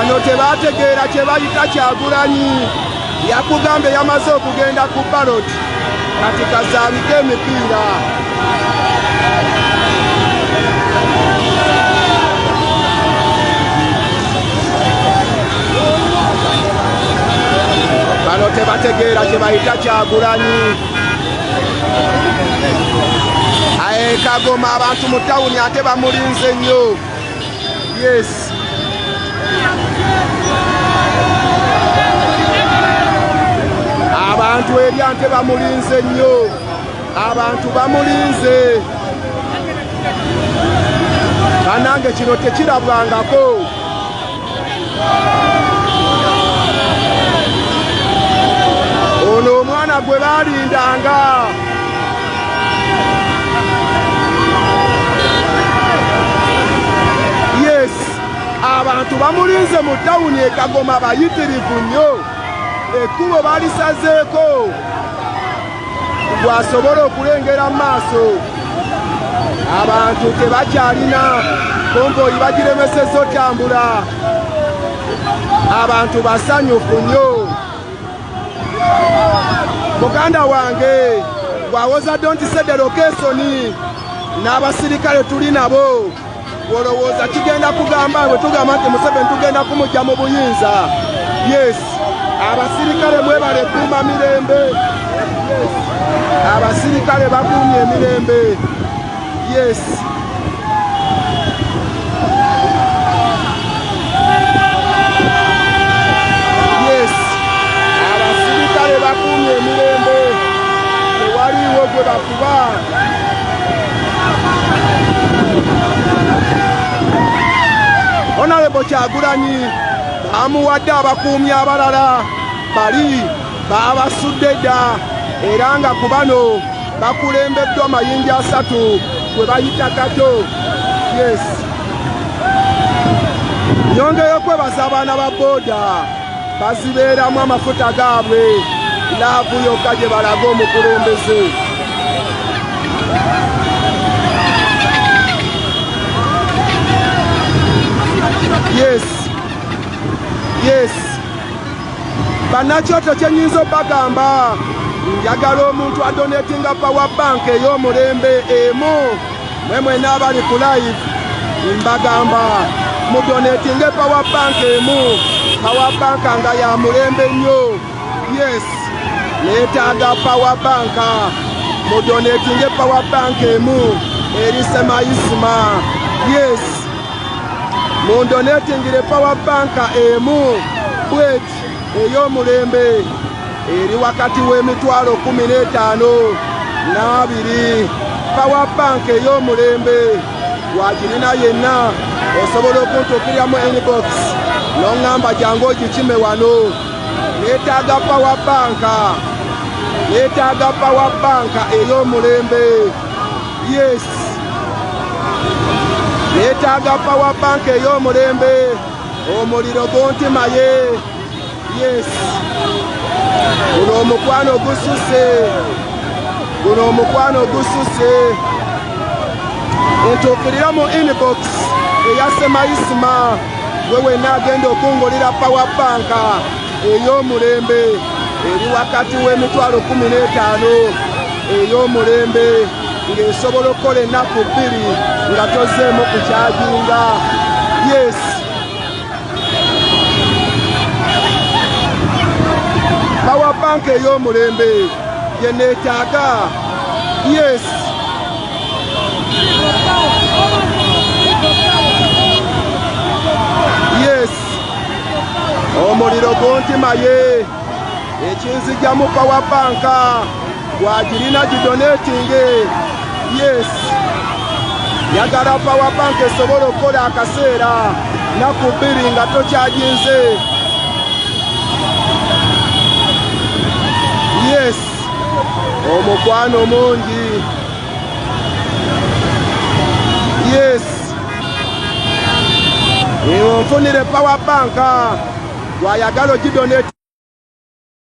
bano tebategeera kye bayita Kyagulanyi yakugambye yamaze okugenda ku ballot kati kazaabike emipiira. Bano tebategeera kye bayita Kyagulanyi. Kagoma abantu mu tawuni ate bamulinze nnyo. Yes. Abantu eri ate bamulinze nnyo. Abantu bamulinze. Banange kino tekirabwangako. Ono omwana gwe baalindanga. Yes, abantu bamulinze mu tawuni e Kagoma bayitirivu nnyo. Ekkubo balisazeeko gwasobola okulengera mu maaso. Abantu tebakyalina konvoyi bagiremesezza otambula. Abantu basanyufu nnyo. Muganda wange gwawozadde nti sedde lokesoni n'abasirikale tuli nabo. Olowooza kigenda kugamba bwe tugamba nti Museveni tugenda kumujja mu buyinza. Yes, abasirikale mwebale kuuma mirembe. Yes, abasirikale bakuumye emirembe. Yes. Yes, abasirikale bakuumye emirembe. Tewaliiwo gwe bakuba. Honorable Kyagulanyi bamuwadde abakuumyi abalala bali babasudde dda era nga ku bano bakulembeddwa amayinja 3 gwe bayita Kato. Yes. Nyongeyo kwebaza abaana ba booda bazibeeramu amafuta gaabwe laavu yokka gye balaga omukulembeze. Yes. Yes. Bannakyoto kye nnyinza obbagamba njagala omuntu adonetinga power bank ey'omulembe emu. Mwe mwenna abali ku live mbagamba mudonetinge power bank emu. Power bank nga ya mulembe nnyo. Yes. Neetaaga power bank. Mudonetinge power bank emu eri Semayisima. Yes. Mundonetingire power bank emu bwet ey'omulembe eri wakati w'emitwalo 15 power bank ey'omulembe wagirina yenna osobola okuntuukiriramu inbox n'oŋŋamba jangu ogikime wano. Neetaaga power bank. Neetaaga power bank ey'omulembe. Yes. Neetaaga power bank ey'omulembe. Omuliro guntimaye. Yes. Guno omukwano gususe. Guno omukwano gususe. Ntuukirira mu inbox eya Semayisima wewe naagenda okungulira power bank ey'omulembe eri wakati w'emitwalo 15 ey'omulembe ng'esobola okukola ennaku 2 nga tozeemu kukyajinga. Yes. Power bank ey'omulembe gye neetaaga. Yes. Yes. Omuliro guntimaye. Ekinzigyamu power bank wagirina gidonetinge. Yes. Yagala power bank esobola okukola akaseera naku 2 nga tokyajinze. Yes. Omukwano mungi. Yes. Nfunire power bank wayagala ogidonate.